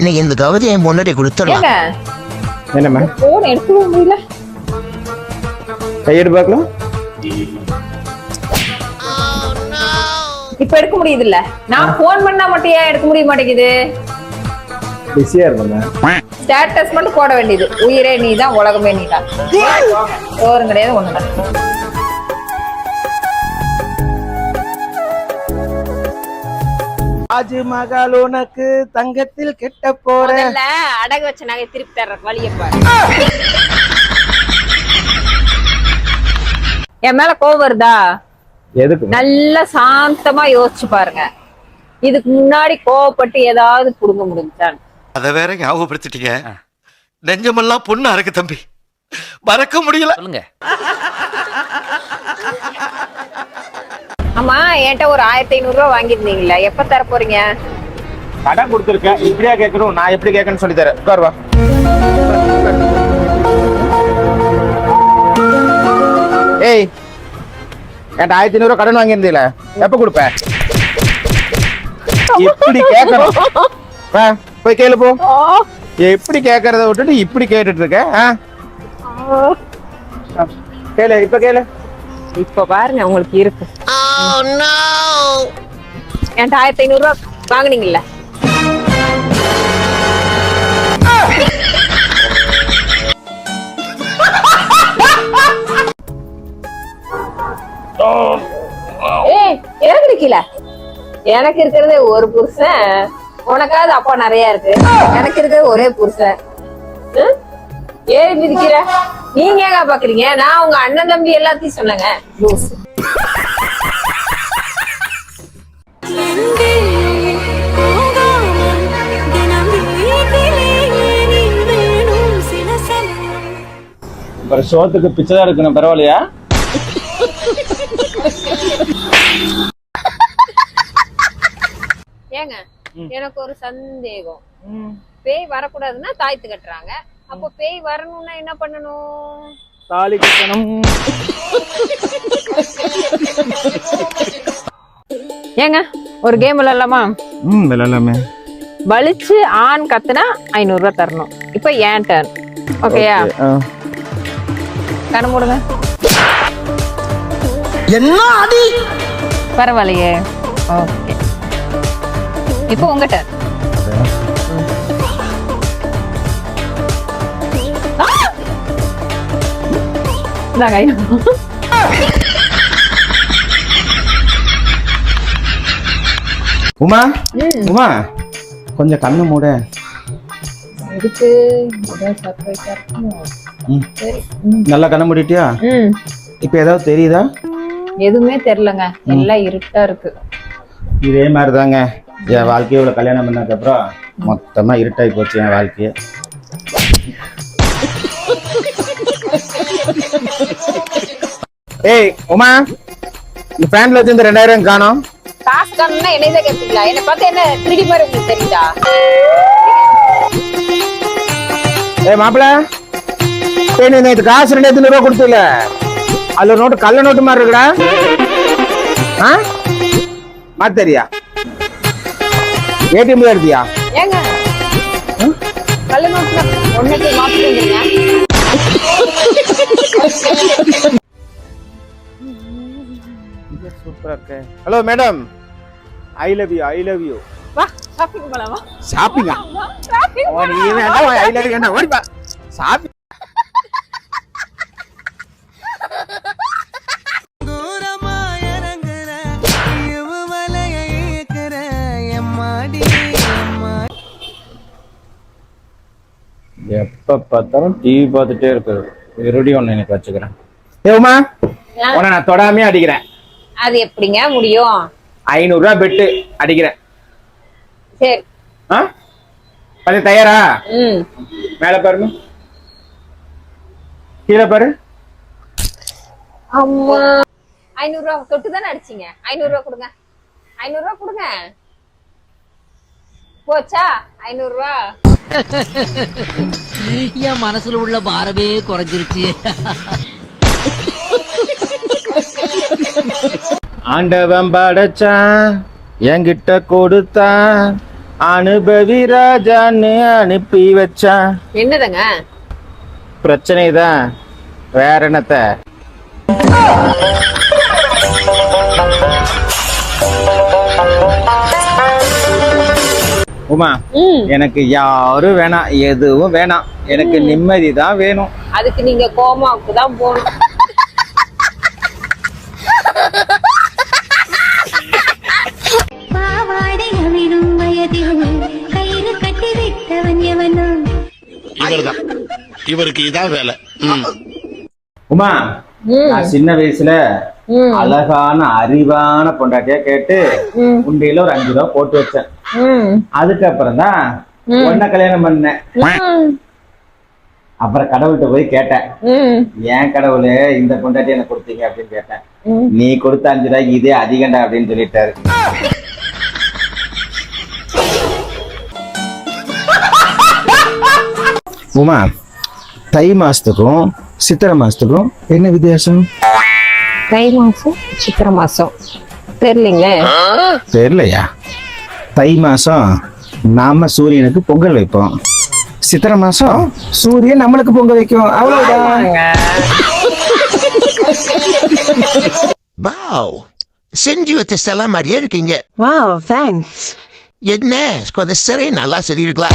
இன்னைக்கு இந்த கவிதை என் முன்னாடி கொடுத்துடலாம். என்னம்மா போன் எடுக்க முடியல, கையெடு பார்க்கலாம். இப்ப எடுக்க முடியுது இல்ல? நான் போன் பண்ணா மட்டும் ஏன் எடுக்க முடிய மாட்டேங்குது? பிஸியா இருந்தேன். ஸ்டேட்டஸ் மட்டும் போட வேண்டியது. உயிரே நீதான், உலகமே நீதான். சோறும் கிடையாது, ஒண்ணுதான். தாஜ்மஹால் உனக்கு தங்கத்தில் கெட்ட போற. அடகு வச்ச நகை திருப்பி தர்ற வழிய பாரு. என் மேல கோவம் வருதா? எதுக்கு? நல்லா சாந்தமா யோசிச்சு பாருங்க. இதுக்கு முன்னாடி கோவப்பட்டு ஏதாவது புடுங்க முடிஞ்சான்? அத வேற ஞாபகப்படுத்திட்டீங்க. நெஞ்சமெல்லாம் பொண்ணா இருக்கு தம்பி, மறக்க முடியல. சொல்லுங்க. ஆமா, என்கிட்ட ஒரு 1500 ரூபாய் வாங்கிருந்தீங்களா? எப்ப தர போறீங்க? கடன் கொடுத்துருக்கேன், இப்படியா கேட்கணும்? நான் எப்படி கேட்கணும்னு சொல்லி தரேன். உட்காருவா. ஏய், என்கிட்ட 1500 ரூபாய் கடன் வாங்கியிருந்தீல, எப்ப கொடுப்ப? எப்படி கேட்கணும்? போய் கேளு போ. எப்படி கேட்கறத விட்டுட்டு இப்படி கேட்டுட்டு இருக்க? கேளு, இப்ப கேளு. இப்ப பாருங்க உங்களுக்கு இருக்கு. என்கிட்ட 1500 ரூபாய் வாங்குனீங்கல்ல? ஏய், இறங்குது கீழே. எனக்கு இருக்கிறது ஒரு புருஷன், உனக்காவது அப்பா நிறைய இருக்கு. எனக்கு இருக்கிறது ஒரே புருஷன். ஏறி மிதிக்கிற நீங்க ஏங்க பாக்குறீங்க? நான் உங்க அண்ணன் தம்பி எல்லாத்தையும் சொன்னேங்க. சோத்துக்கு பிச்சைதான் இருக்கணும், பரவாயில்லையா? ஏங்க, எனக்கு ஒரு சந்தேகம். பேய் வரக்கூடாதுன்னா தாய்த்து கட்டுறாங்க, அப்போ பேய் வரணும்னா என்ன பண்ணணும்? தாலி கட்டணும். ஏங்க, ஒரு கேம் விளையாடலாமா? விளையாடலாமே. வலிச்சு ஆண் கத்துனா 500 ரூபாய் தரணும். இப்ப ஏன் டர்ன். ஓகேயா? கண்ணு மூடுங்க. என்ன அடி? பரவாயில்லையே. ஓகே, இப்போ உங்க டர்ன். உமா, உமா கொஞ்சம் கண்ணு மூட. நல்லா கண்ணு மூடிட்டியா? இப்ப ஏதாவது தெரியுதா? எதுவுமே தெரியலங்க, எல்லாம் இருட்டா இருக்கு. இதே மாதிரிதாங்க என் வாழ்க்கையை இவ்வளவு கல்யாணம் பண்ணதுக்கு அப்புறம் மொத்தமா இருட்டாகி போச்சு என் வாழ்க்கைய. ஏய் உமா, இந்த பேண்ட்ல வச்சு இந்த 2000 காணோம். காசு காணும்னா என்னதான் கேட்பீங்களா? என்ன பார்த்து என்ன திருடி மாதிரி உங்களுக்கு தெரியுதா? ஏய் மாப்பிள்ள, நீ நேற்று காசு 2500 ரூபாய் கொடுத்துல, அதுல நோட்டு கள்ள நோட்டு மாதிரி இருக்குடா. மாத்தரியா? ஏடிஎம் எடுத்தியா? ஏங்க, கள்ள நோட்டு ஒண்ணுக்கு மாத்துறீங்க. சூப்பரா இருக்கு. Hello madam, I love you, I love you. வா ஷாப்பிங் போலாமா? ஷாப்பிங்கா? நீ வேண்டாம், ஐ லவ் யூ வேண்டாம், ஓடி வா. ஷாப்பிங் எப்ப பார்த்தாலும் டிவி பார்த்துட்டே இருக்கு. மறுபடியும் ஒண்ணு எனக்கு வச்சுக்கிறேன். ஏமா, உன்னை நான் தொடாமே அடிக்கிறேன். அது எப்படிங்க முடியும்? 500 ரூபாய் பெட்டு அடிக்கிறேன். சரி. அது தயாரா? மேல பாருங்க, கீழே பாரு. அம்மா, 500 ரூபாய் தொட்டு தானே அடிச்சீங்க. 500 ரூபாய் கொடுங்க, 500 ரூபாய் கொடுங்க. போச்சா 500 ரூபாய்? என் மனசுல உள்ள பாரமே குறைஞ்சிருச்சு. ஆண்டவன் படைச்சான், என்கிட்ட கொடுத்தான், அனுபவி ராஜான்னு அனுப்பி வச்சான். என்னதுங்க? பிரச்சனை தான், வேற என்னத்த. உமா, எனக்கு யாரும் வேணாம், எதுவும் வேணாம், எனக்கு நிம்மதி தான் வேணும். அதுக்கு நீங்க கோமாவுக்கு தான் போகணும். பாவாடை அவிழும் வயதில் கயிறு கட்டி விட்டவன் எவனோ. இவர்தான், இவருக்கு இதான் வேலை. உமா, நான் சின்ன வயசுல அழகான அறிவான பொண்டாட்டியா கேட்டு உண்டியில ஒரு 5 ரூபா போட்டு வச்சேன். அதுக்கப்புறம் தான் உன்னை கல்யாணம் பண்ணேன். அப்புறம் கடவுள்கிட்ட போய் கேட்டேன், ஏன் கடவுளே இந்த பொண்டாட்டி எனக்கு கொடுத்தீங்க அப்படின்னு கேட்டேன். நீ கொடுத்த 5 ரூபாய்க்கு இதே அதிகண்டா அப்படின்னு சொல்லிட்டாரு. உமா, தை மாசத்துக்கும் சித்திரை மாசத்துக்கும் என்ன வித்தியாசம்? தை மாசம் சித்திரை மாசம் தெரியலீங்க. தெரியலையா? தை மாசம் நாம சூரியனுக்கு பொங்கல் வைப்போம், சித்திரை மாசம் சூரியன் நம்மளுக்கு பொங்கல் வைக்கும். அவ்வளவுதான். வாவ், செஞ்சு வச்ச சிலை மாதிரியே இருக்கீங்க. Wow, thanks. என்ன கொஞ்சம் சரி, நல்லா சரிங்களா?